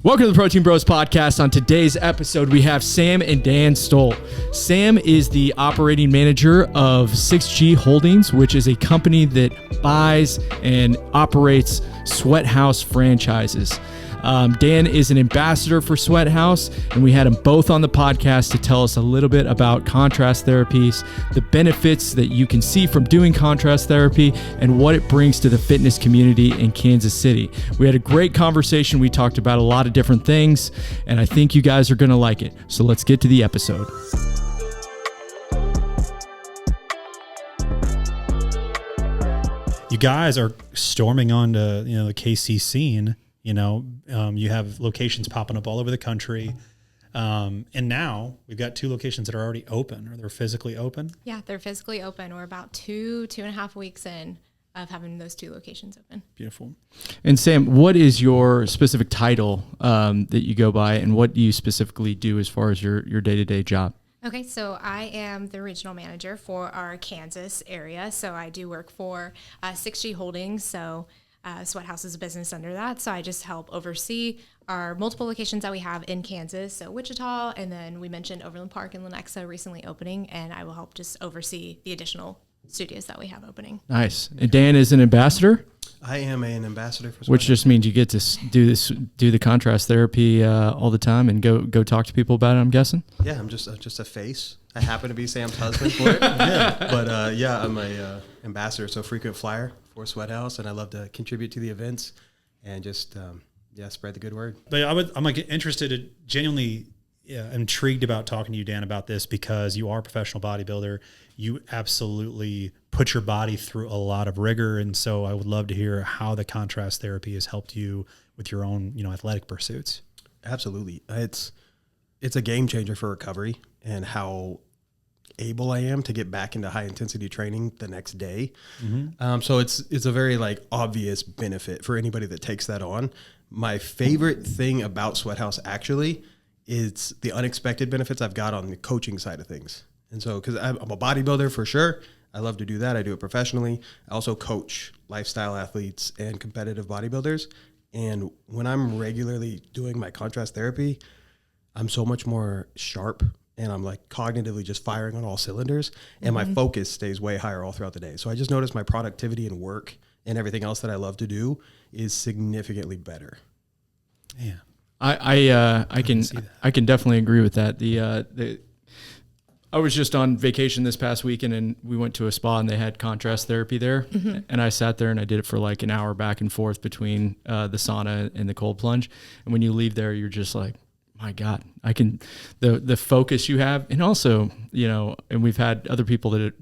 Welcome to the Protein Bros podcast. On today's episode, we have Sam and Dan Stoll. Sam is the operating manager of 6G Holdings, which is a company that buys and operates Sweat House franchises. Dan is an ambassador for Sweat House, and we had them both on the podcast to tell us a little bit about contrast therapies, the benefits that you can see from doing contrast therapy, and what it brings to the fitness community in Kansas City. We had a great conversation. We talked about a lot of different things, and I think you guys are going to like it. So let's get to the episode. You guys are storming onto the KC scene. You have locations popping up all over the country. And now we've got 2 locations that are already open, or they're physically open. Yeah, they're physically open. We're about 2.5 weeks in of having those 2 locations open. Beautiful. And Sam, what is your specific title that you go by, and what do you specifically do as far as your day-to-day job? Okay, so I am the regional manager for our Kansas area. So I do work for 6G Holdings. So Sweat House is a business under that. So I just help oversee our multiple locations that we have in Kansas. So Wichita, and then we mentioned Overland Park and Lenexa recently opening, and I will help just oversee the additional studios that we have opening. Nice. And Dan is an ambassador? I am an ambassador for Sweat Which House. just means you get to do the contrast therapy all the time and go talk to people about it, I'm guessing? Yeah, I'm just a face. I happen to be Sam's husband for it. But I'm a ambassador, so frequent flyer for Sweat House, and I love to contribute to the events and just spread the good word. But I'm like interested, genuinely intrigued about talking to you, Dan, about this, because you are a professional bodybuilder. You absolutely put your body through a lot of rigor, and so I would love to hear how the contrast therapy has helped you with your own, athletic pursuits. Absolutely, it's a game changer for recovery and how able I am to get back into high intensity training the next day. Mm-hmm. So it's a very obvious benefit for anybody that takes that on. My favorite thing about Sweat House actually is the unexpected benefits I've got on the coaching side of things. And so, because I'm a bodybuilder for sure, I love to do that. I do it professionally. I also coach lifestyle athletes and competitive bodybuilders. And when I'm regularly doing my contrast therapy, I'm so much more sharp, and I'm cognitively just firing on all cylinders, and my focus stays way higher all throughout the day. So I just noticed my productivity and work and everything else that I love to do is significantly better. Yeah. I can definitely agree with that. I was just on vacation this past weekend, and we went to a spa, and they had contrast therapy there. Mm-hmm. And I sat there and I did it for an hour back and forth between the sauna and the cold plunge. And when you leave there, you're just like, my God, the focus you have. And also, and we've had other people that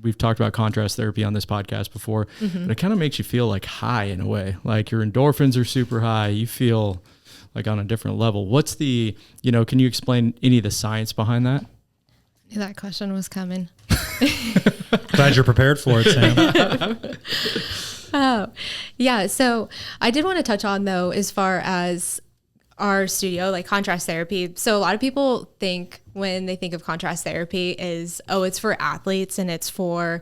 we've talked about contrast therapy on this podcast before, but it kind of makes you feel high in a way, your endorphins are super high. You feel on a different level. What's the, can you explain any of the science behind that? That question was coming. Glad you're prepared for it, Sam. Oh, yeah. So I did want to touch on, though, as far as our studio, contrast therapy. So a lot of people think, when they think of contrast therapy, is, it's for athletes and it's for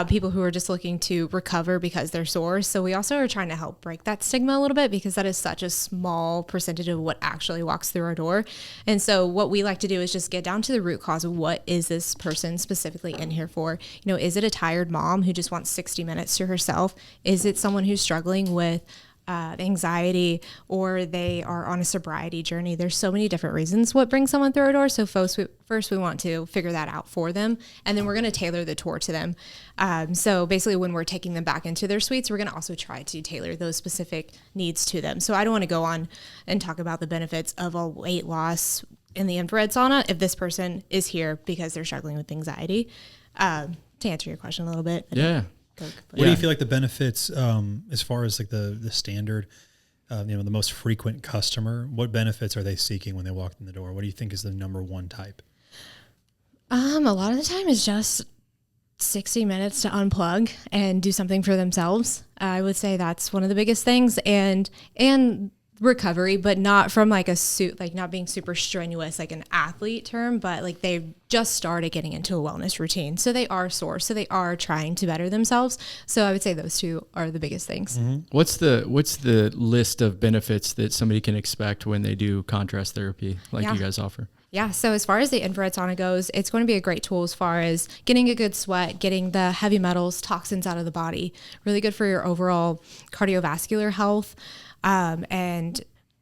people who are just looking to recover because they're sore. So we also are trying to help break that stigma a little bit, because that is such a small percentage of what actually walks through our door. And so what we like to do is just get down to the root cause of what is this person specifically in here for. Is it a tired mom who just wants 60 minutes to herself? Is it someone who's struggling with anxiety, or they are on a sobriety journey? There's so many different reasons what brings someone through our door. So first we want to figure that out for them, and then we're going to tailor the tour to them. So basically, when we're taking them back into their suites, we're going to also try to tailor those specific needs to them. So I don't want to go on and talk about the benefits of a weight loss in the infrared sauna if this person is here because they're struggling with anxiety. To answer your question a little bit. Yeah. What do you feel the benefits, as far as the standard, the most frequent customer, what benefits are they seeking when they walk in the door? What do you think is the number one type? A lot of the time it's just 60 minutes to unplug and do something for themselves. I would say that's one of the biggest things. And recovery, but not from like a suit, like not being super strenuous, like an athlete term, but like they've just started getting into a wellness routine. So they are sore. So they are trying to better themselves. So I would say those two are the biggest things. What's the list of benefits that somebody can expect when they do contrast therapy like you guys offer? Yeah. So as far as the infrared sauna goes, it's going to be a great tool as far as getting a good sweat, getting the heavy metals, toxins out of the body, really good for your overall cardiovascular health. And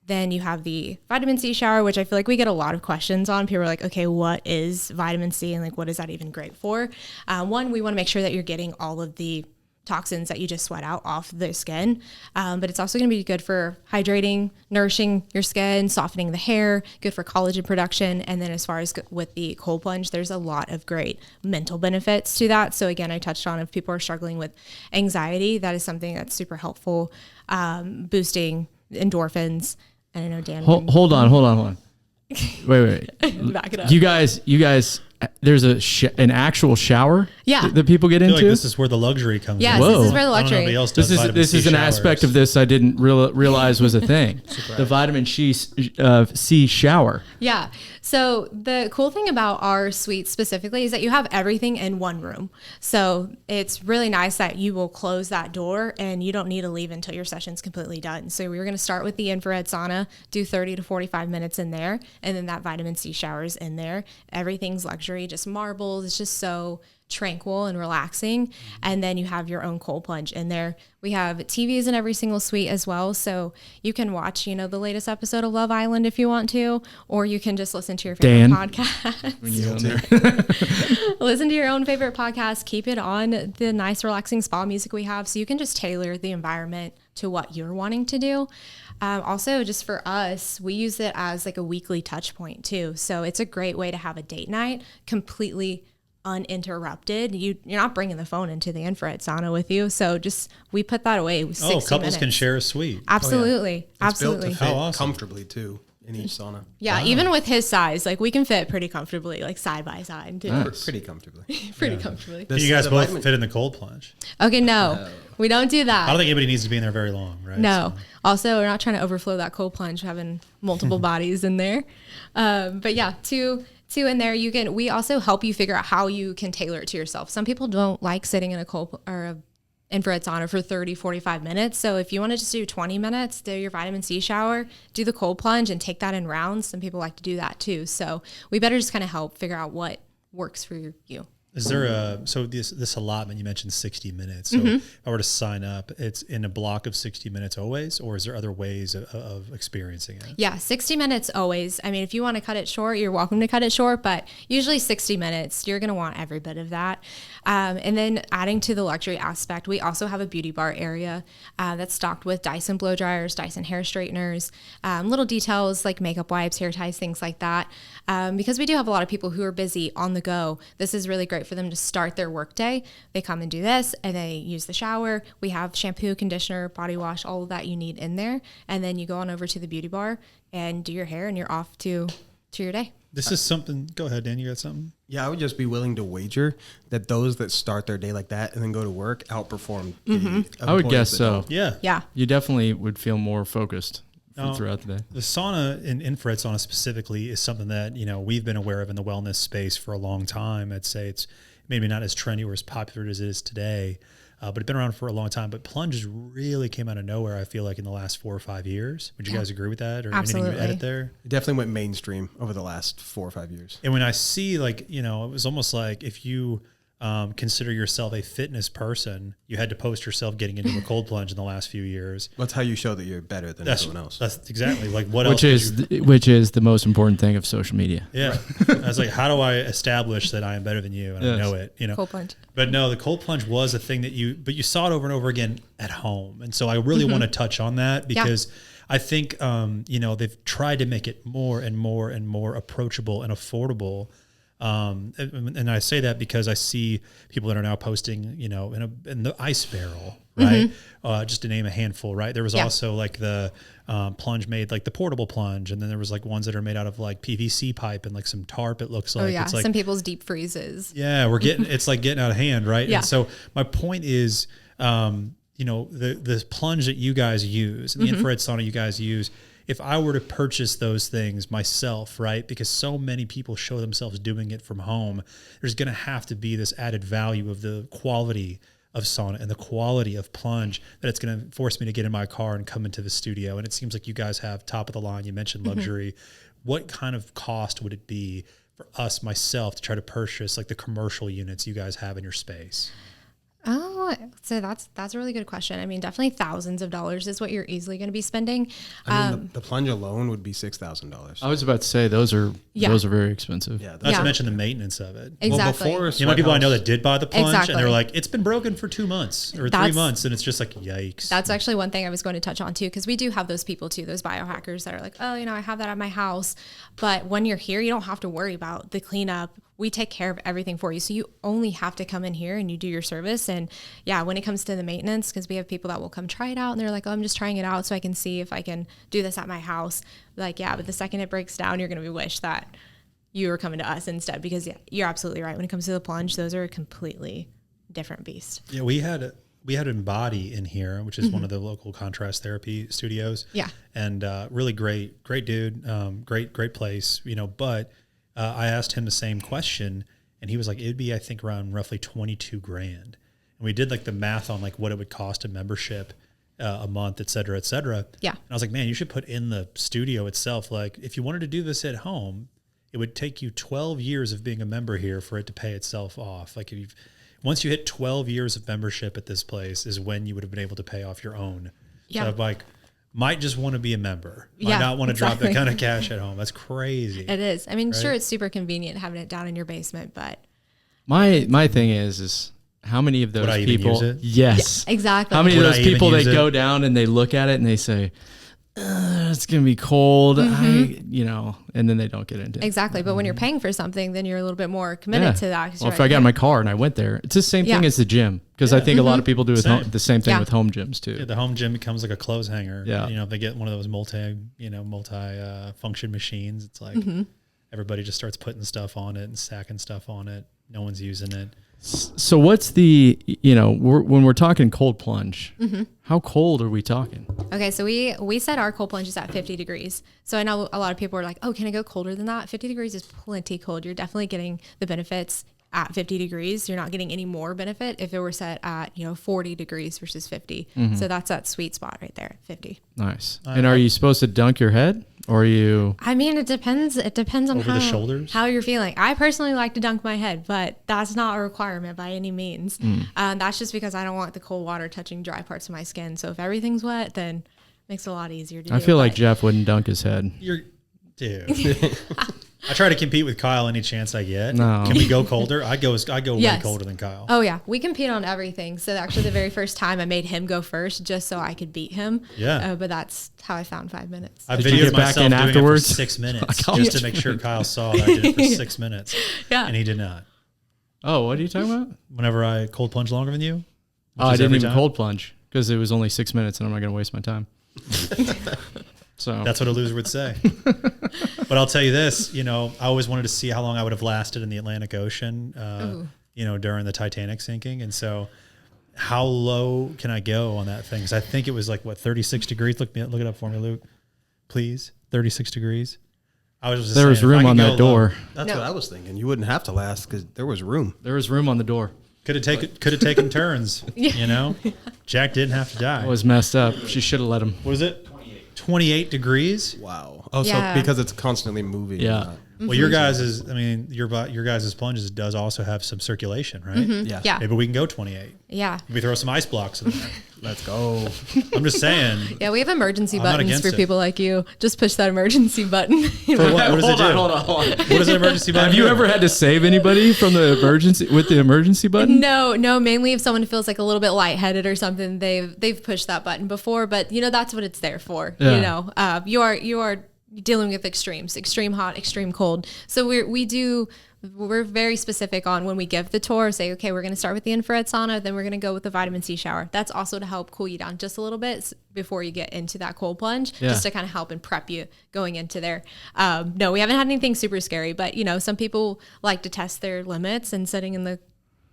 then you have the vitamin C shower, which I feel like we get a lot of questions on. People are like, okay, what is vitamin C? And like, what is that even great for? One, we want to make sure that you're getting all of the toxins that you just sweat out off the skin. But it's also going to be good for hydrating, nourishing your skin, softening the hair, good for collagen production. And then as far as with the cold plunge, there's a lot of great mental benefits to that. So again, I touched on if people are struggling with anxiety, that is something that's super helpful, boosting endorphins. And I know Dan. Hold on. Wait. Back it up. You guys, there's an actual shower that people get I feel into? like this is where the luxury comes Yes, in. this Whoa. is where the I don't know if luxury. anybody else does vitamin This C is an showers. aspect of this I didn't realize was a thing. The vitamin C shower. Yeah. So the cool thing about our suite specifically is that you have everything in one room. So it's really nice that you will close that door and you don't need to leave until your session's completely done. So we're going to start with the infrared sauna, do 30 to 45 minutes in there, and then that vitamin C shower's in there. Everything's luxury, just marbles. It's just so tranquil and relaxing. And then you have your own cold plunge in there. We have TVs in every single suite as well. So you can watch, the latest episode of Love Island if you want to, or you can just listen to your favorite podcast. When you're on there. Listen to your own favorite podcast. Keep it on the nice, relaxing spa music we have. So you can just tailor the environment to what you're wanting to do. Also, just for us, we use it as like a weekly touch point too. So it's a great way to have a date night completely uninterrupted. You're not bringing the phone into the infrared sauna with you. So we put that away with 60 couples minutes. can share a suite. Absolutely. It's Absolutely. built to fit How awesome. comfortably too in each sauna. Yeah. Even with his size, like we can fit pretty comfortably, like side by side too. Nice. Pretty comfortably. Pretty comfortably. Can you guys The both vitamin- fit in the cold plunge? Okay. No, we don't do that. I don't think anybody needs to be in there very long, right? No. So- Also, we're not trying to overflow that cold plunge, having multiple bodies in there. But yeah, two in there. We also help you figure out how you can tailor it to yourself. Some people don't like sitting in a cold or a infrared sauna for 30, 45 minutes. So if you want to just do 20 minutes, do your vitamin C shower, do the cold plunge and take that in rounds. Some people like to do that too. So we better just kind of help figure out what works for you. Is there this allotment, you mentioned 60 minutes. So if I were to sign up, it's in a block of 60 minutes always, or is there other ways of experiencing it? Yeah, 60 minutes always. I mean, if you want to cut it short, you're welcome to cut it short, but usually 60 minutes, you're going to want every bit of that. And then adding to the luxury aspect, we also have a beauty bar area that's stocked with Dyson blow dryers, Dyson hair straighteners, little details like makeup wipes, hair ties, things like that. Because we do have a lot of people who are busy on the go. This is really great for them to start their workday. They come and do this and they use the shower. We have shampoo, conditioner, body wash, all of that you need in there. And then you go on over to the beauty bar and do your hair and you're off to your day. This is something, go ahead, Dan, you got something? Yeah, I would just be willing to wager that those that start their day like that and then go to work outperform. I would guess so. Yeah. Yeah. You definitely would feel more focused throughout the day. The sauna and infrared sauna specifically is something that, we've been aware of in the wellness space for a long time. I'd say it's maybe not as trendy or as popular as it is today, but it's been around for a long time. But plunges really came out of nowhere, I feel like, in the last 4 or 5 years. Would you guys agree with that? Or Absolutely. anything you edit there? It definitely went mainstream over the last 4 or 5 years. And when I see, it was almost like if you consider yourself a fitness person, you had to post yourself getting into a cold plunge in the last few years. That's how you show that you're better than everyone else. That's exactly like what Which else? which is the most important thing of social media. Yeah. I was like, how do I establish that I am better than you? And I know it, Cold plunge. But no, the cold plunge was a thing that you saw it over and over again at home. And so I really want to touch on that because I think, they've tried to make it more and more and more approachable and affordable. And I say that because I see people that are now posting, in the ice barrel, right? Just to name a handful, right? There was also like the plunge made like the portable plunge, and then there was like ones that are made out of like PVC pipe and like some tarp. It looks like. Oh yeah, it's like, some people's deep freezes. Yeah, it's like getting out of hand, right? Yeah. And so my point is, the plunge that you guys use and the infrared sauna you guys use, if I were to purchase those things myself, right, because so many people show themselves doing it from home, there's going to have to be this added value of the quality of sauna and the quality of plunge that it's going to force me to get in my car and come into the studio. And it seems like you guys have top of the line. You mentioned luxury. What kind of cost would it be for myself, to try to purchase like the commercial units you guys have in your space? Oh, so that's a really good question. I mean, definitely thousands of dollars is what you're easily going to be spending. I mean, the plunge alone would be $6,000. I was about to say those are very expensive. Yeah, Not to mention the maintenance of it. Exactly. Well, before You know, people I know that did buy the plunge Exactly. and they're like, it's been broken for 2 months or 3 months. And it's just like, yikes. That's actually one thing I was going to touch on too, because we do have those people too, those biohackers that are like, oh, I have that at my house. But when you're here, you don't have to worry about the cleanup. We take care of everything for you. So you only have to come in here and you do your service. And yeah, when it comes to the maintenance, because we have people that will come try it out and they're like, oh, I'm just trying it out so I can see if I can do this at my house. Like, yeah, but the second it breaks down, you're going to wish that you were coming to us instead, because yeah, you're absolutely right. When it comes to the plunge, those are a completely different beast. Yeah, we had Embody in here, which is one of the local contrast therapy studios. Yeah. And really great dude. Great place, but I asked him the same question and he was like, it'd be, I think, around roughly $22,000. And we did like the math on like what it would cost a membership a month, et cetera, et cetera. Yeah. And I was like, man, you should put in the studio itself. Like if you wanted to do this at home, it would take you 12 years of being a member here for it to pay itself off. Like once you hit 12 years of membership at this place is when you would have been able to pay off your own. Yeah. So I'm like, might just want to be a member. Might not want to drop that kind of cash at home. That's crazy. It is. I mean, Right? sure, it's super convenient having it down in your basement, but My thing is how many of those Would I even people? use it? Yes, exactly. How many Would of I those even people they use it? go down and they look at it and they say, it's gonna be cold, and then they don't get into it. Exactly. But when you're paying for something, then you're a little bit more committed to that. 'Cause Well, you're if right I got there. in my car and I went there, it's the same thing as the gym, because I think a lot of people do the same thing Yeah. with home gyms too. Yeah, the home gym becomes like a clothes hanger. Yeah. If they get one of those multi function machines, it's like everybody just starts putting stuff on it and stacking stuff on it. No one's using it. So what's the when we're talking cold plunge, how cold are we talking? Okay, so we set our cold plunges at 50 degrees. So I know a lot of people are like, oh, can I go colder than that? 50 degrees is plenty cold. You're definitely getting the benefits at 50 degrees. You're not getting any more benefit if it were set at 40 degrees versus 50. So that's that sweet spot right there at 50. Nice. And are you supposed to dunk your head, or are you? I mean, it depends. It depends on Over the shoulders? how you're feeling. I personally like to dunk my head, but that's not a requirement by any means. That's just because I don't want the cold water touching dry parts of my skin. So if everything's wet, then it makes it a lot easier to do. I feel like but- Jeff wouldn't dunk his head. Dude. I try to compete with Kyle any chance I get. No. Can we go colder? I go way Yes. colder than Kyle. Oh yeah, we compete on everything. So actually, the very first time I made him go first, just so I could beat him. Yeah. But that's how I found 5 minutes. I Did you videoed get back myself in doing afterwards? it for 6 minutes Like, just to make sure Kyle saw that I did it for 6 minutes. Yeah. And he did not. Oh, what are you talking about? Whenever I cold plunge longer than you. which Oh, I is didn't every even time. cold plunge because it was only 6 minutes, and I'm not going to waste my time. So That's what a loser would say. But I'll tell you this, I always wanted to see how long I would have lasted in the Atlantic Ocean, during the Titanic sinking. And so how low can I go on that thing? Because I think it was like, 36 degrees? Look it up for me, Luke. Please. 36 degrees. I was just there was saying, if I room could on go that door. That's No. what I was thinking. You wouldn't have to last because there was room. There was room on the door. Could have taken turns, Jack didn't have to die. It was messed up. She should have let him. What is it? 28 degrees? Wow. Oh, Yeah. so because it's constantly moving. Yeah. Well, your guys' plunges does also have some circulation, right? Yeah. Yeah. Maybe we can go 28. Yeah. We throw some ice blocks in there. Let's go. I'm just saying. Yeah, we have emergency I'm not buttons against for it. people like you. Just push that emergency button. For what? What does it do? Hold on. What does an emergency button Have you do? ever had to save anybody from the emergency with the emergency button? No. Mainly if someone feels like a little bit lightheaded or something, they've pushed that button before. But that's what it's there for. Yeah. You are dealing with extreme hot, extreme cold. So we're very specific on when we give the tour. Say, okay, we're going to start with the infrared sauna, then we're going to go with the vitamin C shower. That's also to help cool you down just a little bit before you get into that cold plunge, just to kind of help and prep you going into there. No, we haven't had anything super scary, but some people like to test their limits, and sitting in the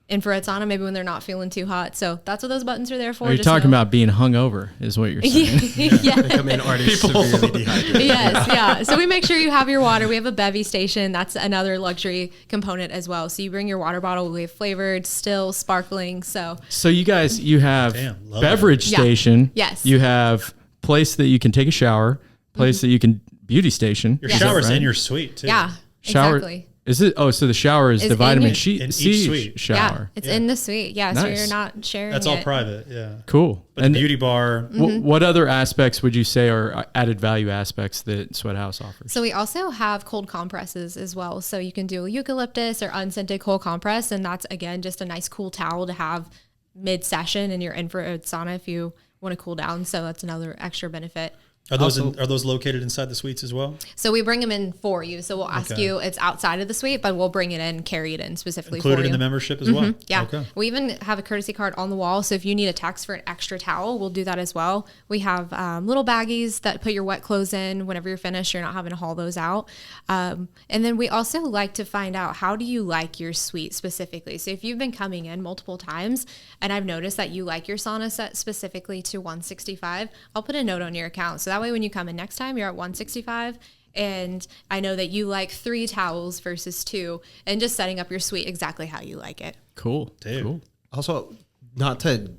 infrared sauna, maybe when they're not feeling too hot. So that's what those buttons are there for. Are you talking about being hungover is what you're saying? Yeah. They come in already severely dehydrated. Yes, yeah. So we make sure you have your water. We have a bevy station. That's another luxury component as well. So you bring your water bottle. We have flavored, still, sparkling. So you guys, you have love beverage that. station. Yeah. Yes. You have place that you can take a shower, place that you can beauty station. Your Yes. shower's Right? in your suite too. yeah, Shower. exactly. Is it? Oh, so the shower is Is the in vitamin your- in C each suite. Yeah, shower. it's in the suite. Yeah, so Nice. you're not sharing. That's all it. private. Yeah. Cool. But And the beauty bar. what other aspects would you say are added value aspects that Sweat House offers? So we also have cold compresses as well. So you can do eucalyptus or unscented cold compress, and that's again just a nice cool towel to have mid-session in your infrared sauna if you want to cool down. So that's another extra benefit. Are those located inside the suites as well? So we bring them in for you. So we'll ask Okay. you, it's outside of the suite, but we'll bring it in, carry it in specifically Included for you. in the membership as well? Yeah. Okay. We even have a courtesy card on the wall. So if you need a text for an extra towel, we'll do that as well. We have little baggies that put your wet clothes in whenever you're finished. You're not having to haul those out. And then we also like to find out, how do you like your suite specifically? So if you've been coming in multiple times and I've noticed that you like your sauna set specifically to 165, I'll put a note on your account. So that way when you come in next time, you're at 165. And I know that you like 3 towels versus 2, and just setting up your suite exactly how you like it. Cool. Dude. Cool. Also, not to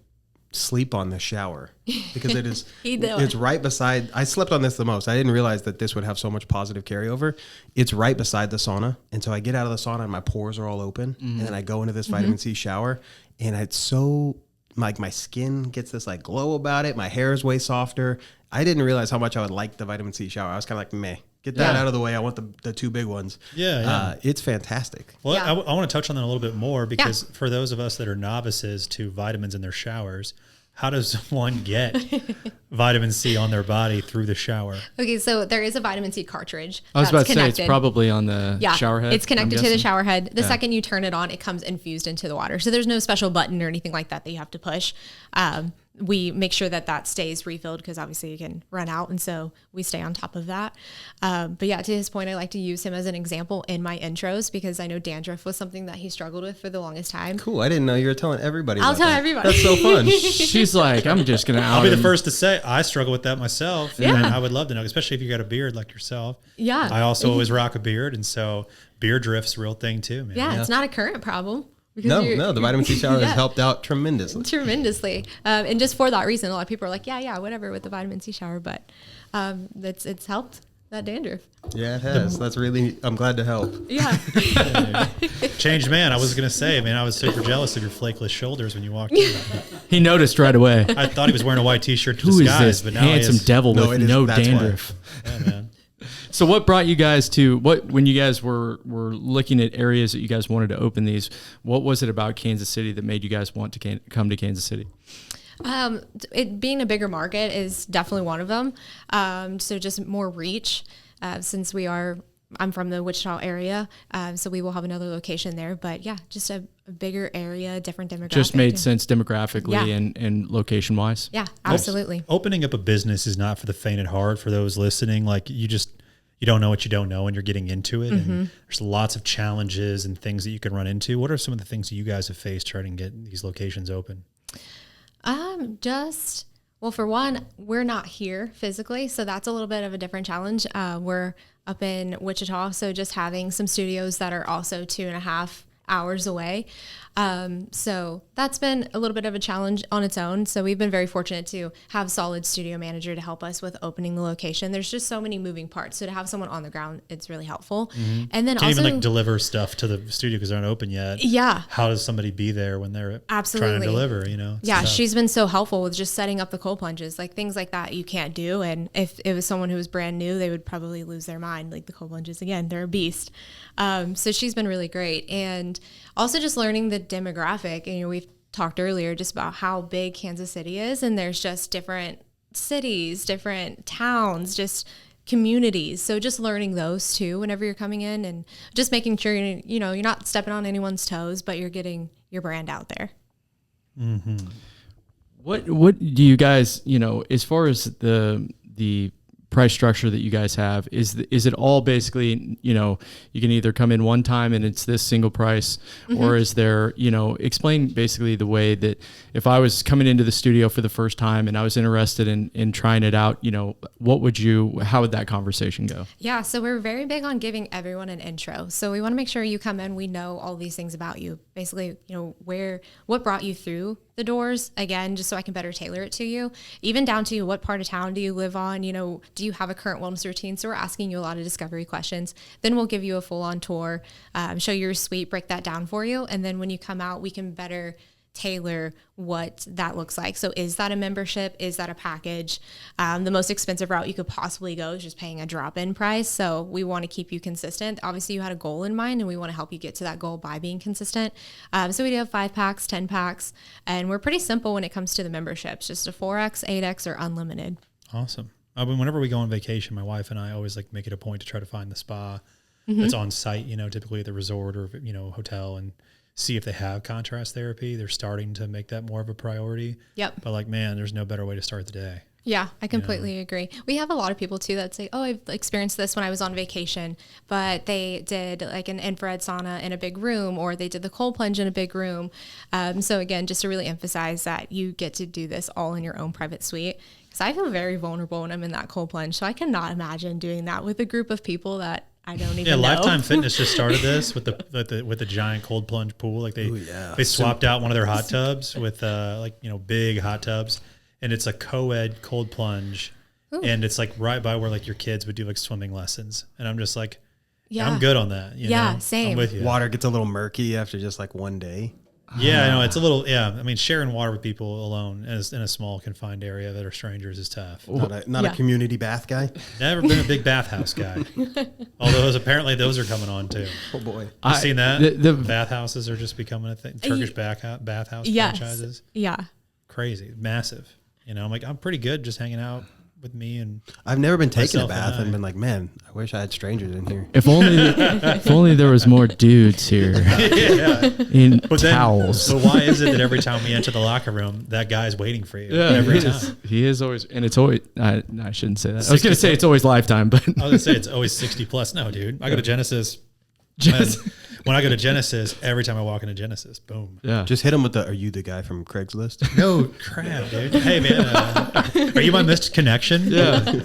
sleep on the shower because it is He did. it's right beside. I slept on this the most. I didn't realize that this would have so much positive carryover. It's right beside the sauna, and so I get out of the sauna and my pores are all open, and then I go into this vitamin C shower, and it's so like my skin gets this like glow about it. My hair is way softer. I didn't realize how much I would like the vitamin C shower. I was kind of like, meh, get that out of the way. I want the 2 big ones. Yeah. It's fantastic. Well, Yeah. I want to touch on that a little bit more because for those of us that are novices to vitamins in their showers, how does one get vitamin C on their body through the shower? Okay, so there is a vitamin C cartridge. I was that's about to say connected. it's probably on the shower head. It's connected I'm to the guessing. shower head. The second you turn it on, it comes infused into the water. So there's no special button or anything like that you have to push. We make sure that stays refilled because obviously you can run out. And so we stay on top of that. But yeah, to his point, I like to use him as an example in my intros because I know dandruff was something that he struggled with for the longest time. Cool. I didn't know you were telling everybody. I'll about tell that. everybody. That's so fun. She's like, I'm just gonna. I'll be the first to say I struggle with that myself. Yeah. And I would love to know, especially if you got a beard like yourself. Yeah. I also always rock a beard. And so beard drift's a real thing too, man. Yeah, it's not a current problem. because No, the vitamin C shower Yeah. has helped out tremendously. tremendously. And just for that reason, a lot of people are like, yeah, whatever with the vitamin C shower, but it's helped that dandruff. Yeah, it has. That's really, I'm glad to help. Yeah. Changed man. I was going to say, man, I was super jealous of your flakeless shoulders when you walked in. He noticed right away. I thought he was wearing a white t-shirt to Who is disguise, this but now he handsome is. devil No, with it is- no that's why. dandruff? Yeah, man. So what brought you guys to when you guys were looking at areas that you guys wanted to open these? What was it about Kansas City that made you guys want to come to Kansas City? It being a bigger market is definitely one of them. So just more reach, since I'm from the Wichita area, so we will have another location there. But yeah, just a bigger area, different demographic. Just made sense demographically Yeah. and location wise. Yeah, absolutely. Opening up a business is not for the faint at heart. For those listening, like you don't know what you don't know and you're getting into it. And there's lots of challenges and things that you can run into. What are some of the things that you guys have faced trying to get these locations open? Well, for one, we're not here physically, so that's a little bit of a different challenge. We're up in Wichita, so just having some studios that are also 2.5 hours away. So that's been a little bit of a challenge on its own. So we've been very fortunate to have solid studio manager to help us with opening the location. There's just so many moving parts. So to have someone on the ground, it's really helpful. And then Can't also even like deliver stuff to the studio because they're not open yet. Yeah. How does somebody be there when they're trying Absolutely. to deliver, you know? It's Yeah, tough. she's been so helpful with just setting up the cold plunges, like things like that you can't do. And if it was someone who was brand new, they would probably lose their mind. Like the cold plunges, again, they're a beast. So she's been really great. And also just learning the demographic. And, we've talked earlier just about how big Kansas City is. And there's just different cities, different towns, just communities. So just learning those too whenever you're coming in and just making sure, you're not stepping on anyone's toes, but you're getting your brand out there. What do you guys, as far as the price structure that you guys have? Is it all basically, you know, you can either come in one time and it's this single price, or is there, you know, explain basically the way that if I was coming into the studio for the first time and I was interested in trying it out, you know, how would that conversation go? Yeah, so we're very big on giving everyone an intro. So we want to make sure you come in, we know all these things about you. Basically, you know, what brought you through the doors, again, just so I can better tailor it to you, even down to what part of town do you live on, you know, do you have a current wellness routine? So we're asking you a lot of discovery questions. Then we'll give you a full-on tour, show you your suite, break that down for you. And then when you come out, we can better tailor what that looks like. So is that a membership? Is that a package? The most expensive route you could possibly go is just paying a drop-in price. So we want to keep you consistent. Obviously you had a goal in mind and we want to help you get to that goal by being consistent. So we do have 5 packs, 10 packs, and we're pretty simple when it comes to the memberships, just a 4X, 8X, or unlimited. Awesome. Whenever we go on vacation, my wife and I always like make it a point to try to find the spa that's on site, you know, typically at the resort or, you know, hotel, and see if they have contrast therapy. They're starting to make that more of a priority. Yep. But like, man, there's no better way to start the day. Yeah, I completely agree. We have a lot of people too that say, oh, I've experienced this when I was on vacation, but they did like an infrared sauna in a big room, or they did the cold plunge in a big room. So again, just to really emphasize that you get to do this all in your own private suite. Because I feel very vulnerable when I'm in that cold plunge. So I cannot imagine doing that with a group of people that I don't even know. Lifetime Fitness just started this with the giant cold plunge pool. Like they swapped out one of their hot tubs with like, you know, big hot tubs, and it's a co-ed cold plunge. Ooh. And it's like right by where like your kids would do like swimming lessons. And I'm just like, yeah, I'm good on that. You know? Same. I'm with you. Water gets a little murky after just like one day. Yeah, I know it's a little. Yeah, I mean, sharing water with people alone in a small confined area that are strangers is tough. Not a community bath guy. Never been a big bathhouse guy. Although apparently those are coming on too. Oh boy, I've seen that. The bathhouses are just becoming a thing. Turkish bathhouse franchises. Yeah, crazy, massive. You know, I'm like, I'm pretty good just hanging out with me, and I've never been taking a bath and been like, man, I wish I had strangers in here. If only there was more dudes here in towels. So why is it that every time we enter the locker room, that guy's waiting for you every time? He is always, and it's always. I shouldn't say that. I was going to say it's always lifetime, but I was going to say it's always 60 plus. No, dude, I go to Genesis. When I go to Genesis, every time I walk into Genesis, boom. Yeah. Just hit him with are you the guy from Craigslist? No crap, dude. Hey, man, are you my missed connection? Yeah.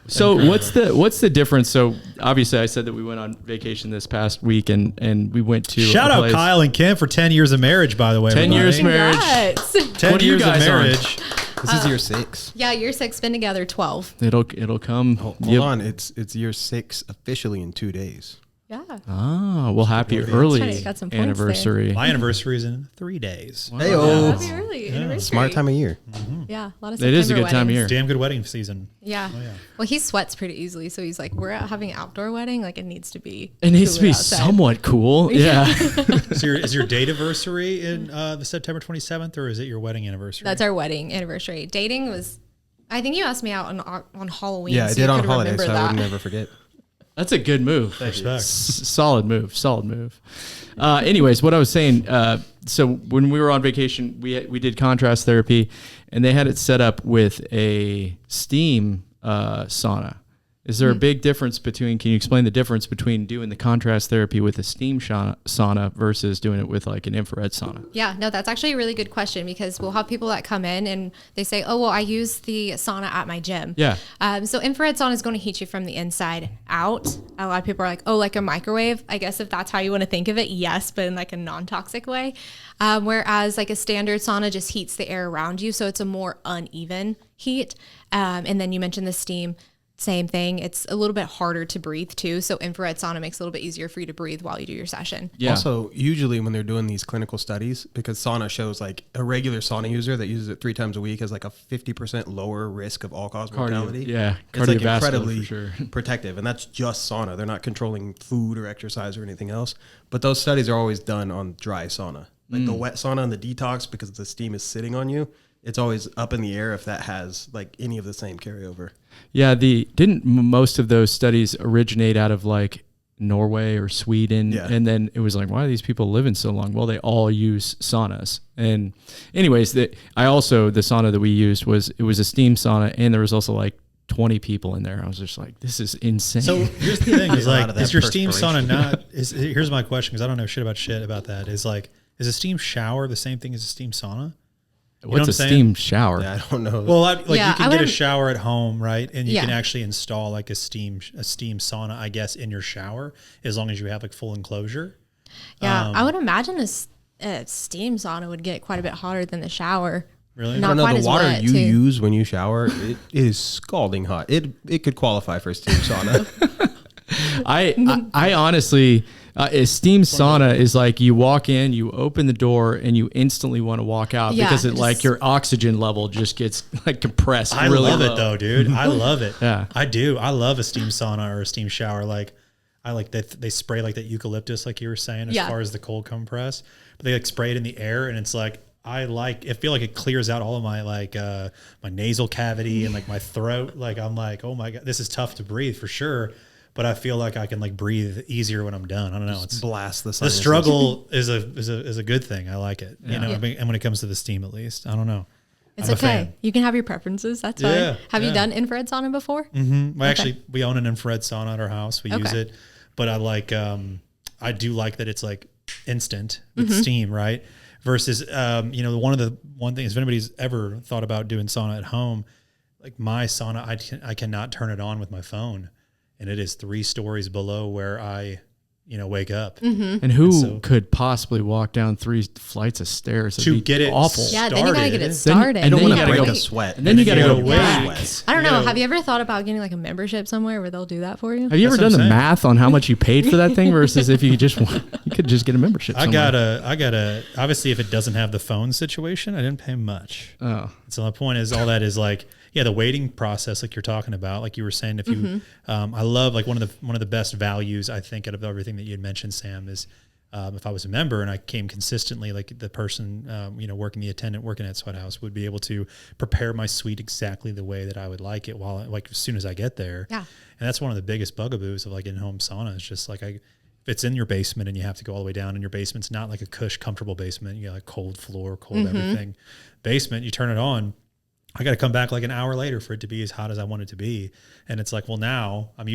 So what's the difference? So obviously I said that we went on vacation this past week and we went to shout out Kyle and Kim for 10 years of marriage, by the way. 10 years marriage. 10 years of marriage. This is year 6. Yeah, year 6. Been together 12. It'll come. Hold on, it's year 6 officially in 2 days. Yeah. Ah, well, happy early anniversary. My anniversary is in 3 days. Wow. Hey, happy early anniversary. Smart time of year. Mm-hmm. Yeah, a lot of It is a good time of year. Damn good wedding season. Yeah. Oh, yeah. Well, he sweats pretty easily, so he's like, we're out having an outdoor wedding. Like, it needs to be. It needs to be outside. somewhat cool. Yeah. So is your date anniversary in the September 27th, or is it your wedding anniversary? That's our wedding anniversary. Dating was, I think you asked me out on Halloween. Yeah, so I did on holiday, holidays, so I would never forget. That's a good move. Respect. Solid move. Anyways, what I was saying, so when we were on vacation, we did contrast therapy, and they had it set up with a steam sauna. Is there a big difference can you explain the difference between doing the contrast therapy with a steam sauna versus doing it with like an infrared sauna? Yeah, no, that's actually a really good question, because we'll have people that come in and they say, oh, well, I use the sauna at my gym. Yeah. So infrared sauna is going to heat you from the inside out. A lot of people are like, oh, like a microwave. I guess if that's how you want to think of it, yes, but in like a non-toxic way. Whereas like a standard sauna just heats the air around you. So it's a more uneven heat. And then you mentioned the steam. Same thing. It's a little bit harder to breathe too. So infrared sauna makes it a little bit easier for you to breathe while you do your session. Yeah. Also, usually when they're doing these clinical studies, because sauna shows like a regular sauna user that uses it 3 times a week has like a 50% lower risk of all-cause mortality. Yeah. It's like Cardiovascular incredibly for sure. protective. And that's just sauna. They're not controlling food or exercise or anything else. But those studies are always done on dry sauna. Like the wet sauna and the detox, because the steam is sitting on you, it's always up in the air if that has like any of the same carryover. Yeah, didn't most of those studies originate out of like Norway or Sweden? Yeah. And then it was like, why are these people living so long? Well, they all use saunas. And anyways, the sauna that we used was a steam sauna, and there was also like 20 people in there. I was just like, this is insane. So here's the thing: is A lot like, of that is your steam perspiration. sauna not? Here's my question, because I don't know shit about that. Is like, is a steam shower the same thing as a steam sauna? You know What's what a I'm saying? steam shower? Yeah, I don't know. Well, you Yeah, can I get a wouldn't- shower at home, right? And you Yeah. can actually install like a steam sauna, I guess, in your shower, as long as you have like full enclosure. Yeah, I would imagine a steam sauna would get quite a bit hotter than the shower. Really? I Not don't know, quite the as water wet, you too. use when you shower, it is scalding hot. It could qualify for a steam sauna. I honestly, a steam sauna is like you walk in, you open the door, and you instantly want to walk out Yeah, because it just- like your oxygen level just gets like compressed. I really love low. it though, dude. I love it. Yeah. I do. I love a steam sauna or a steam shower. Like, I like that they spray like that eucalyptus, like you were saying, as Yeah. far as the cold compress. But they like spray it in the air, and it's like I feel like it clears out all of my like my nasal cavity and like my throat. Like I'm like, oh my god, this is tough to breathe for sure. But I feel like I can like breathe easier when I'm done. I don't know. It's Blast the the sinuses. struggle is a good thing. I like it. You know, Yeah. I mean, and when it comes to the steam, at least, I don't know. It's I'm a okay. fan. You can have your preferences. That's Yeah, fine. Have you yeah. done infrared sauna before? Well, actually, we own an infrared sauna at our house. We use Okay. it, but I like, I do like that it's like instant with steam, right? Versus, one thing is, if anybody's ever thought about doing sauna at home, like my sauna, I cannot turn it on with my phone, and it is 3 stories below where I, wake up. And who So- could possibly walk down 3 flights of stairs? That'd To be get it awful. Yeah, then you gotta get it started. started. and You don't then want you to gotta break go- a sweat. and then you gotta go wait. back. I don't know. Yeah. Have you ever thought about getting like a membership somewhere where they'll do that for you? Have you ever That's what done the I'm saying. math on how much you paid for that thing versus if you just you could just get a membership? I somewhere. gotta, obviously if it doesn't have the phone situation, I didn't pay much. Oh, So the point is, all that is like, yeah, the waiting process, like you're talking about, like you were saying, if you, I love like one of the best values I think out of everything that you had mentioned, Sam, is if I was a member and I came consistently, like the person, working the attendant working at Sweat House would be able to prepare my suite exactly the way that I would like it like as soon as I get there. Yeah. And that's one of the biggest bugaboos of like in-home sauna. It's just like if it's in your basement and you have to go all the way down, and your basement's not like a cush, comfortable basement. You got like cold floor, cold everything. Basement, you turn it on. I got to come back like an hour later for it to be as hot as I want it to be. And it's like, well, now I'm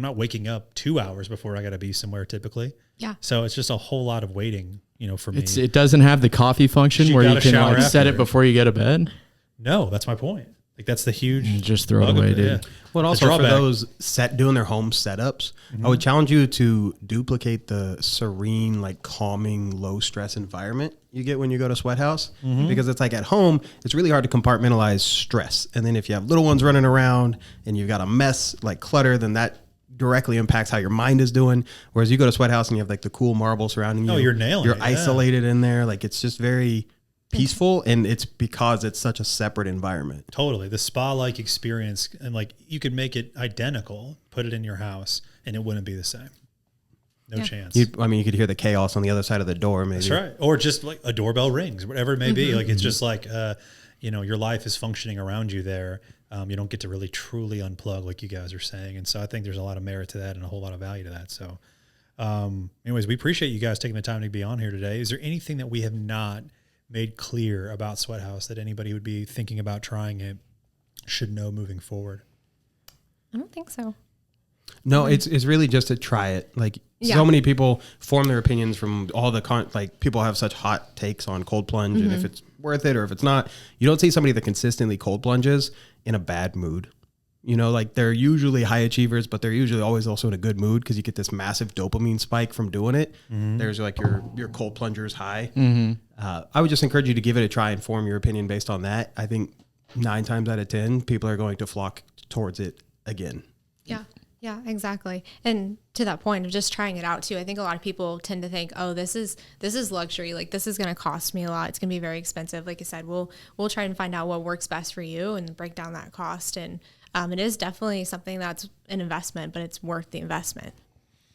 not waking up 2 hours before I got to be somewhere typically. Yeah. So it's just a whole lot of waiting, for me. it doesn't have the coffee function You where you gotta can shower like set it after. before you go to bed. No, that's my point. Like that's the huge. Just throw it bugaboo, away, dude. yeah. Well, The also for drawback. those doing their home setups, I would challenge you to duplicate the serene, like calming, low stress environment you get when you go to Sweat House, because it's like at home, it's really hard to compartmentalize stress. And then if you have little ones running around and you've got a mess like clutter, then that directly impacts how your mind is doing. Whereas you go to Sweat House and you have like the cool marble surrounding you. Oh, you're nailing You're it, yeah. isolated in there. Like it's just very peaceful, and it's because it's such a separate environment. Totally. The spa-like experience, and like you could make it identical, put it in your house, and it wouldn't be the same. No chance. You could hear the chaos on the other side of the door, maybe. That's right. Or just like a doorbell rings, whatever it may be. Like it's just like, your life is functioning around you there. You don't get to really truly unplug like you guys are saying. And so I think there's a lot of merit to that and a whole lot of value to that. So anyways, we appreciate you guys taking the time to be on here today. Is there anything that we have not made clear about Sweat House that anybody would be thinking about trying it should know moving forward? I don't think so. No, it's really just to try it. Like Yeah. so many people form their opinions from all the like people have such hot takes on cold plunge and if it's worth it or if it's not. You don't see somebody that consistently cold plunges in a bad mood. Like they're usually high achievers, but they're usually always also in a good mood because you get this massive dopamine spike from doing it. There's like your cold plungers high. I would just encourage you to give it a try and form your opinion based on that. I think 9 times out of 10, people are going to flock towards it again. Yeah. Yeah, exactly. And to that point of just trying it out too, I think a lot of people tend to think, oh, this is luxury. Like this is going to cost me a lot. It's going to be very expensive. Like I said, we'll try and find out what works best for you and break down that cost. And it is definitely something that's an investment, but it's worth the investment.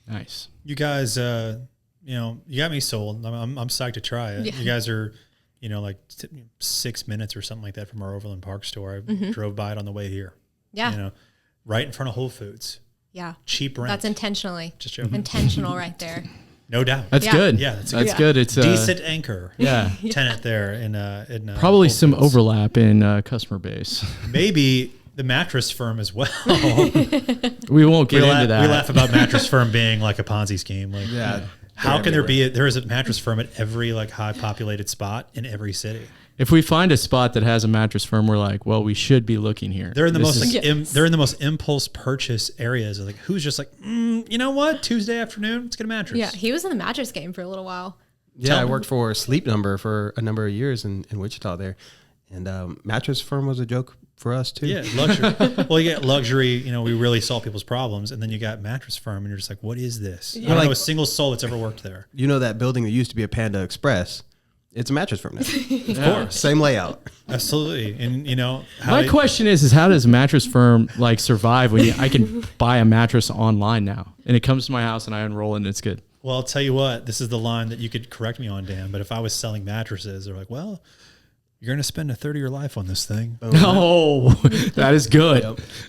Nice. You guys, you got me sold. I'm psyched to try it. Yeah. You guys are, like 6 minutes or something like that from our Overland Park store. I drove by it on the way here. Yeah. Right in front of Whole Foods. Yeah. Cheap rent. That's intentionally. Just joking. Intentional right there. No doubt. That's Yeah. good. Yeah, that's that's good. good. It's Decent anchor. Yeah. Tenant there in Probably Whole some Foods. overlap in customer base. Maybe the mattress firm as well. We won't get into that. We laugh about mattress firm being like a Ponzi scheme. Like, Yeah. how can there is a mattress firm at every like high populated spot in every city? If we find a spot that has a mattress firm, we're like, well, we should be looking here. They're in the This most is- they're in the most impulse purchase areas. Like, who's just like, you know what? Tuesday afternoon, let's get a mattress. Yeah, he was in the mattress game for a little while. Yeah, I worked for Sleep Number for a number of years in Wichita there. And mattress firm was a joke for us too. Yeah, luxury. Well, you get luxury, you know, we really solve people's problems. And then you got mattress firm and you're just like, what is this? I don't know a single soul that's ever worked there. You know that building that used to be a Panda Express? It's a mattress firm now. Of course. Same layout. Absolutely. And you know, My question is how does a mattress firm like survive when I can buy a mattress online now and it comes to my house and I unroll it and it's good? well, I'll tell you what, this is the line that you could correct me on, Dan, but if I was selling mattresses, they're like, well, you're going to spend a third of your life on this thing. No, that is good.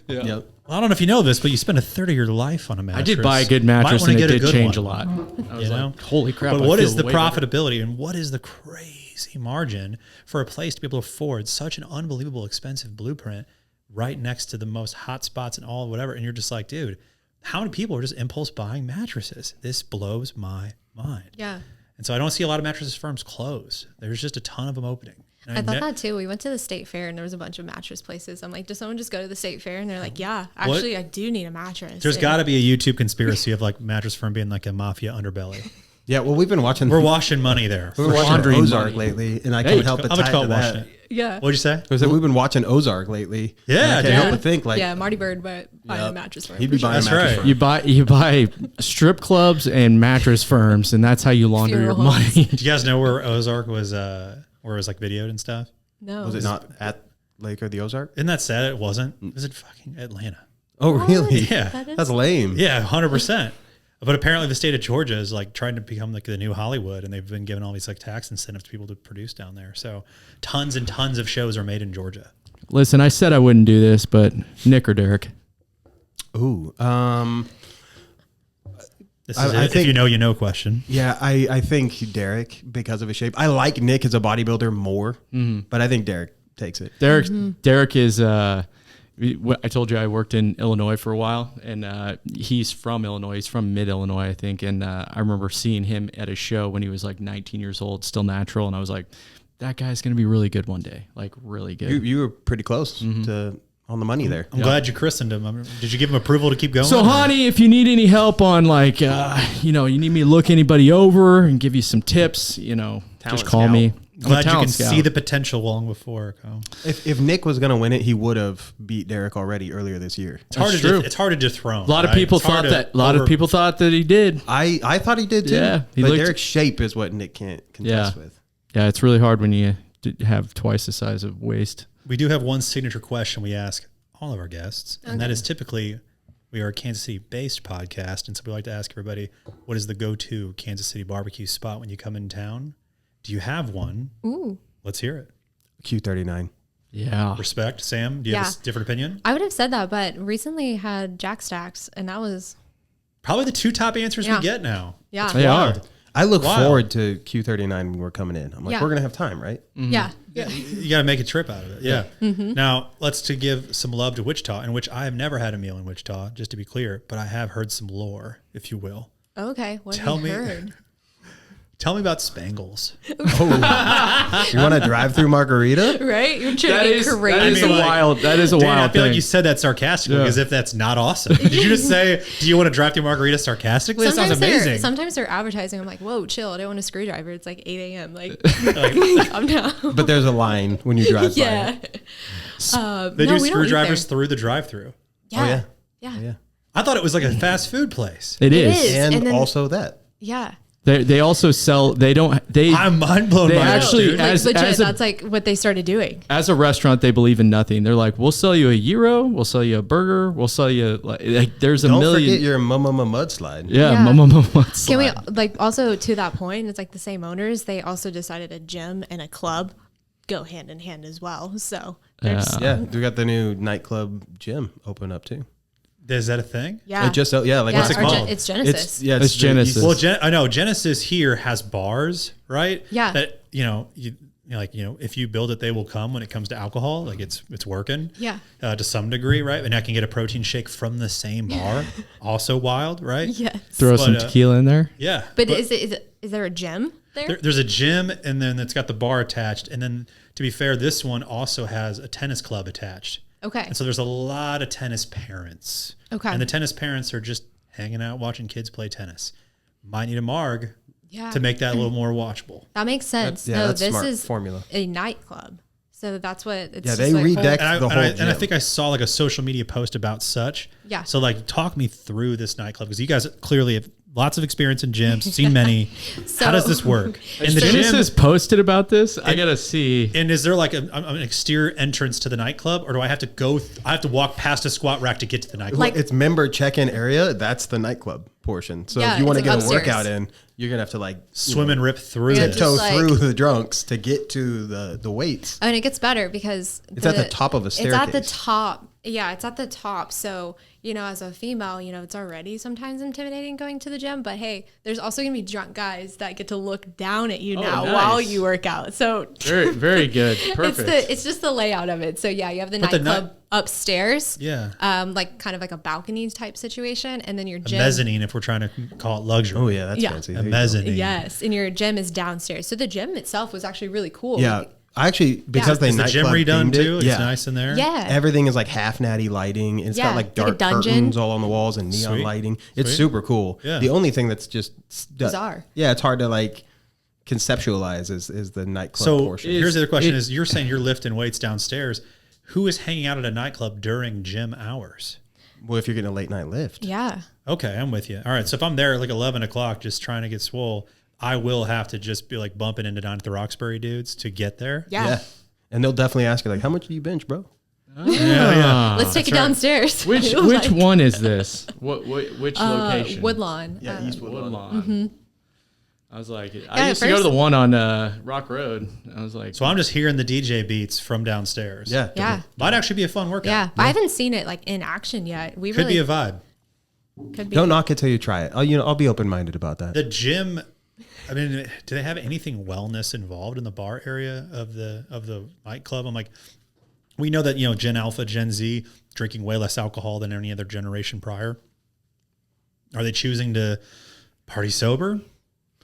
Yep. Well, I don't know if you know this, but you spend a third of your life on a mattress. I did buy a good Might mattress wanna and it get a did good change one. a lot. I was You know? like, holy crap. But I what feel is the way better. profitability and what is the crazy margin for a place to be able to afford such an unbelievable expensive blueprint right next to the most hot spots and all whatever? And you're just like, dude, how many people are just impulse buying mattresses? This blows my mind. Yeah. And so I don't see a lot of mattresses firms close. There's just a ton of them opening. And I thought that too. We went to the state fair and there was a bunch of mattress places. I'm like, does someone just go to the state fair? And they're like, yeah, actually, I do need a mattress. There's And- got to be a YouTube conspiracy of like mattress firm being like a mafia underbelly. Yeah, well, we've been watching. We're washing money there. We've been watching laundering Ozark money. lately, and I Hey, can't help but How much tie call to washing that. it? Yeah. What'd you say? I said we've been watching Ozark lately. Yeah, and I can't dude. help but think like yeah, Marty Bird, but buying a mattress for him. he'd be for sure. buying a That's mattress right. firm. You buy strip clubs and mattress firms, and that's how you launder your Funeral homes. money. Do you guys know where Ozark was, where it was like videoed and stuff? No. Was it not at Lake or the Ozark? Isn't that sad? It wasn't. It was in fucking Atlanta. Oh, really? Yeah. That is- That's lame. Yeah, 100%. But apparently the state of Georgia is like trying to become like the new Hollywood, and they've been giving all these like tax incentives to people to produce down there. So tons and tons of shows are made in Georgia. Listen, I said I wouldn't do this, but Nick or Derek? Ooh. This I is if think- you know, you know question. Yeah, I think Derek because of his shape. I like Nick as a bodybuilder more, but I think Derek takes it. Derek is. I told you I worked in Illinois for a while, and he's from Illinois. He's from mid-Illinois, I think. And I remember seeing him at a show when he was like 19 years old, still natural. And I was like, that guy's going to be really good one day, like really good. You were pretty close to on the money there. I'm glad you christened him. Did you give him approval to keep going? So, or- honey, if you need any help on like, you need me to look anybody over and give you some tips, Talent just call scout. me. I'm a Glad you can talent see scout. the potential long before. Kyle. If Nick was gonna win it, he would have beat Derek already earlier this year. It's hard, That's to true. it's hard to dethrone. A lot of right? people It's hard thought to that. A lot of people thought that he did. I thought he did too. Yeah, he but looked- Derek's shape is what Nick can't contest Yeah. with. Yeah, it's really hard when you have twice the size of waist. We do have one signature question we ask all of our guests, and that is typically we are a Kansas City based podcast, and so we like to ask everybody, what is the go-to Kansas City barbecue spot when you come in town? Do you have one? Ooh. Let's hear it. Q39. Yeah. Respect, Sam. Do you have Yeah. a different opinion? I would have said that, but recently had Jack Stacks, and that was, Probably the two top answers Yeah. we get now. yeah. They are. Wild. I look Wild. forward to Q39 when we're coming in. I'm like, Yeah. we're gonna have time, right? Yeah. You got to make a trip out of it. Yeah. Now, let's to give some love to Wichita, in which I have never had a meal in Wichita, just to be clear, but I have heard some lore, if you will. Okay. What Tell have you me- heard? Tell me about Spangles. You want to drive through Margarita? Right? You're trying That to is, get that crazy. is a mean, like, wild. That is a Dan, I wild feel thing. like you said that sarcastically, Yeah. as if that's not awesome. Did you just say, do you want to drive through Margarita sarcastically? That sounds amazing. Sometimes they're advertising. I'm like, whoa, chill. I don't want a screwdriver. It's like 8 a.m. Like, Like, I'm down. But there's a line when you drive by. Yeah. they no, do we don't eat screwdrivers there. through the drive-through. Yeah. yeah. Yeah. Yeah. I thought it was like a fast food place. It It is. is. And, And then- also that. Yeah. They also sell. They don't. They I'm mind blown They by this, actually- dude. Like, As- legit, as a- that's like what they started doing. as a restaurant, they believe in nothing. They're like, we'll sell you a gyro, we'll sell you a burger, we'll sell you like there's a Don't million. forget your mama mudslide. Yeah, Yeah. mama. Can we like also to that point? It's like the same owners. They also decided a gym and a club go hand in hand as well. So there's Yeah, we got the new nightclub gym open up too. Is that a thing? yeah. It just like yeah, What's it our called? It's Genesis. it's yeah, It's Genesis. Well, I know Genesis here has bars, right? Yeah. That you if you build it, they will come when it comes to alcohol. Like it's working. Yeah. To some degree, right? And I can get a protein shake from the same bar. Also wild, right? Yes. Throw some tequila in there. Yeah. But is there a gym there? There's a gym, and then it's got the bar attached. And then, to be fair, this one also has a tennis club attached. Okay. And so there's a lot of tennis parents. Okay. And the tennis parents are just hanging out watching kids play tennis. Might need a marg Yeah. to make that a little more watchable. That makes sense. That's this smart is formula. a nightclub. So that's what it's Yeah, just they like, redecked And the whole and I gym. think I saw like a social media post about such. Yeah. So like talk me through this nightclub, because you guys clearly have lots of experience in gyms, seen many. So- How does this work? In the Genesis gym, posted about this. I gotta see. and is there like an exterior entrance to the nightclub, or do I have to I have to walk past a squat rack to get to the nightclub? Like- It's member check-in area. That's the nightclub portion. So Yeah, if you want to it's get like a upstairs. workout in, you're gonna have to like Swim and rip through Yeah, this. tiptoe Just like- through the drunks to get to the weights. And it gets better because It's at the top of a It's at the staircase. top. Yeah, it's at the top. So, as a female, it's already sometimes intimidating going to the gym. But hey, there's also going to be drunk guys that get to look down at you now nice. while you work out. So Very, very good. Perfect. it's just the layout of it. So yeah, you have the But the nightclub upstairs. Yeah. Like kind of like a balcony type situation. And then your A gym. mezzanine, if we're trying to call it luxury. Oh yeah, that's Yeah. fancy. A There you go. mezzanine. Yes. And your gym is downstairs. So the gym itself was actually really cool. Yeah, Like, I actually because they Is the gym nightclub redone themed it, too? It's yeah, nice in there. yeah. everything is like half natty lighting. It's Yeah, got like like a dark dungeon. curtains all on the walls and neon Sweet. lighting. It's Sweet. super cool. Yeah. The only thing that's just Bizarre. Yeah, it's hard to like conceptualize is the nightclub So portion. here's the other question: is you're saying you're lifting weights downstairs? Who is hanging out at a nightclub during gym hours? Well, if you're getting a late night lift, Yeah. Okay, I'm with you. All right, so if I'm there at like 11 o'clock just trying to get swole, I will have to just be like bumping into Don at the Roxbury dudes to get there. Yeah. and they'll definitely ask you like, how much do you bench, bro? Yeah. Let's take it right. downstairs. Which Like, one is this? Which location? Woodlawn. Yeah, Eastwood. Woodlawn. I was like, I at used to go to first- the one on Rock Road. I was like, So I'm just hearing the DJ beats from downstairs. Yeah, Yeah. Might actually be a fun workout. Yeah. But I haven't seen it like in action yet. We Could really be a vibe. could be. Don't knock it till you try it. I'll be open minded about that. The gym, I mean, do they have anything wellness involved in the bar area of the nightclub? I'm like, we know that, Gen Alpha, Gen Z drinking way less alcohol than any other generation prior. Are they choosing to party sober?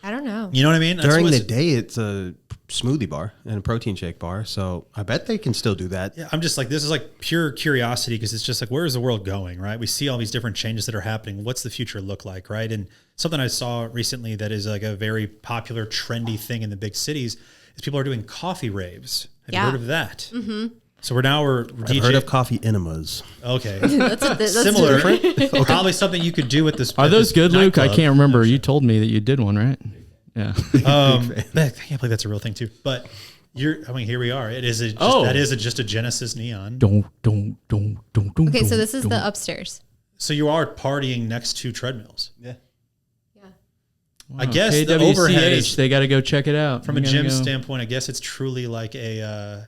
I don't know. You know what I mean? That's During what's- the day, it's a smoothie bar and a protein shake bar, so I bet they can still do that. Yeah, I'm just like, this is like pure curiosity, because it's just like, where is the world going, right? We see all these different changes that are happening. What's the future look like, right? And something I saw recently that is like a very popular, trendy thing in the big cities is people are doing coffee raves. Have you Yeah. heard of that? Mm-hmm. So we're I've DJ. heard of coffee enemas. Okay. That's Similar. Probably something you could do with this. are at those this good, Luke? I nightclub. can't remember. You told me that you did one, right? Yeah. I can't believe that's a real thing too. But here we are. It is just a Genesis neon. Don't. Okay, so this is the upstairs. So you are partying next to treadmills. Yeah. Yeah. I guess the KWCH, overhead is, they got to go check it out. from a We gotta gym go. standpoint, I guess it's truly like the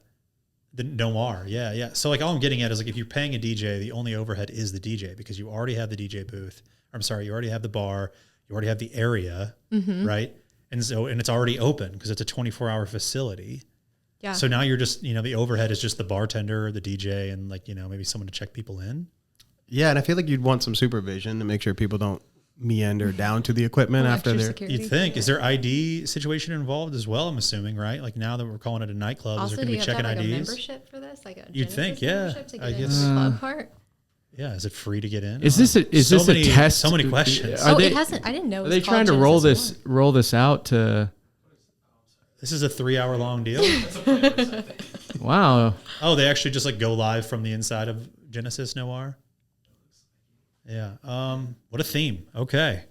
noir. Yeah, yeah. So like all I'm getting at is like if you're paying a DJ, the only overhead is the DJ, because you already have the DJ booth. I'm sorry, you already have the bar, you already have the area, right? And it's already open because it's a 24-hour facility. Yeah. So now you're just, the overhead is just the bartender, the DJ, and like, maybe someone to check people in. Yeah, and I feel like you'd want some supervision to make sure people don't meander down to the equipment after Extra they're. security. You'd think. Is there ID situation involved as well? I'm assuming, right? Like now that we're calling it a nightclub, is Also, there do going you to have be to have checking like a IDs? membership for this? Like a You'd Genesis think, yeah. membership to get I into guess- the club part? Yeah. Is it free to get in? Is this a many, test? So many questions. Are they, it hasn't. I didn't know. It are was they called trying to Genesis roll One. this out to? This is a 3-hour long deal. Wow. Oh, they actually just like go live from the inside of Genesis Noir. Yeah. What a theme. Okay.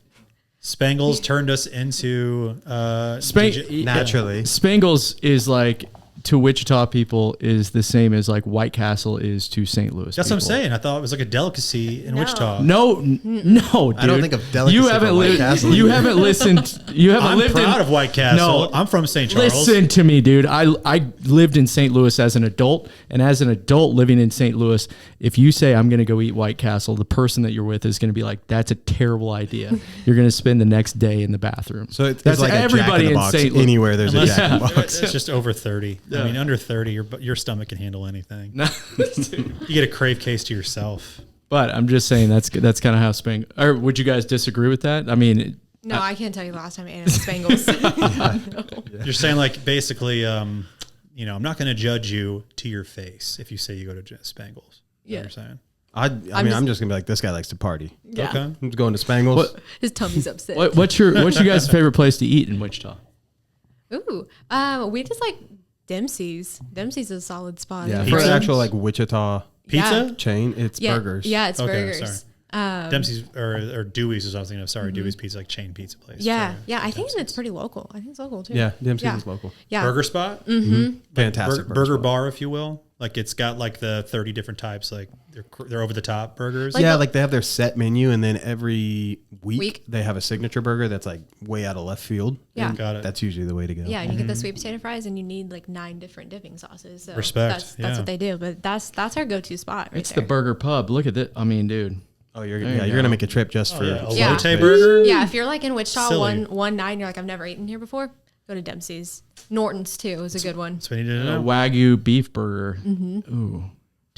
Spangles turned us into DJ. Naturally. Spangles is like to Wichita people is the same as like White Castle is to St. Louis. That's people. what I'm saying. I thought it was like a delicacy in Wichita. No, dude. I don't think of delicacy You haven't from White lived. Castle. You haven't listened. You haven't I'm lived proud in, of White Castle. No, I'm from St. Charles. Listen to me, dude. I lived in St. Louis as an adult, and as an adult living in St. Louis, if you say I'm going to go eat White Castle, the person that you're with is going to be like, "That's a terrible idea." You're going to spend the next day in the bathroom. So it's that's like everybody a in box. St. Louis. Anywhere there's a Jack in the Box. It's just over 30. I mean, under 30, your stomach can handle anything. You get a crave case to yourself. But I'm just saying that's kind of how Spangles. Or would you guys disagree with that? I mean, No, I can't tell you the last time I ate at Spangles. No. You're saying like basically, I'm not going to judge you to your face if you say you go to Spangles. Yeah. You're saying. I'm just gonna be like, this guy likes to party. Yeah. Okay. I'm going to Spangles. His tummy's upset. what's your guys' favorite place to eat in Wichita? Ooh, we just like Dempsey's. Dempsey's is a solid spot. Yeah, It's for Pizza? an actual like Wichita Pizza? chain, it's burgers. Yeah, it's Okay, burgers. Dempsey's or Dewey's is what I was thinking of. Sorry, Dewey's Pizza, like chain pizza place. Yeah, Sorry. yeah. I think it's pretty local. I think it's local too. Yeah, Dempsey's Yeah. is local. Yeah. Burger spot? Fantastic Burger spot. bar, if you will. Like it's got like the 30 different types. Like they're over the top burgers. Like yeah, the- like they have their set menu, and then every week Week. they have a signature burger that's like way out of left field. Yeah. And Got it. That's usually the way to go. Yeah, and you get the sweet potato fries, and you need like 9 different dipping sauces. So Respect, That's yeah. what they do. But that's our go-to spot. Right It's there. the Burger Pub. Look at that. I mean, dude. Oh, you're There you you're go. gonna make a trip just for yeah. A Yeah. Lotte burger? Yeah, if you're like in Wichita Silly. one night, you're like, I've never eaten here before. Go to Dempsey's. Norton's too is a good one. That's what you need to A know. Wagyu beef burger. Ooh.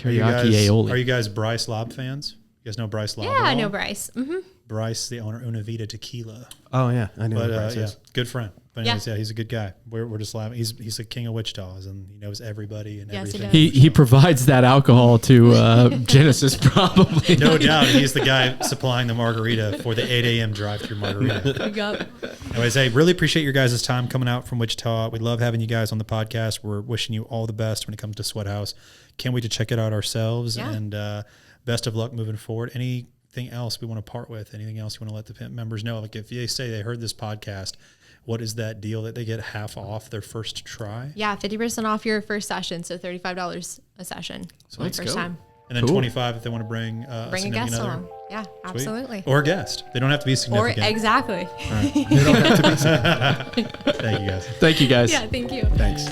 Are you Teriyaki guys, aioli. are you guys Bryce Lobb fans? You guys know Bryce Lobb? Yeah, at I all? know Bryce. Mm-hmm. Bryce, the owner, Una Vida Tequila. Oh yeah, I know. But what Bryce yeah, is. good friend. But Yeah. anyways, yeah, he's a good guy. We're just laughing. He's the king of Wichita, and he knows everybody and Yes, he everything. does. He provides that alcohol to Genesis probably. No doubt, he's the guy supplying the margarita for the 8 a.m. drive-through margarita. Yep. Anyways, I really appreciate your guys' time coming out from Wichita. We love having you guys on the podcast. We're wishing you all the best when it comes to Sweat House. Can't wait to check it out ourselves. Yeah. And best of luck moving forward. Anything else we want to part with? Anything else you want to let the pimp members know? Like if they say they heard this podcast, what is that deal that they get half off their first try? Yeah, 50% off your first session, so $35 a session. So let's first go. time. And then Cool. 25 if they want to bring a Bring a significant guest other. along. Yeah, Sweet. absolutely. Or a guest. They don't have to be Or significant. exactly. Thank you guys. Thank you guys. Yeah, thank you. Thanks.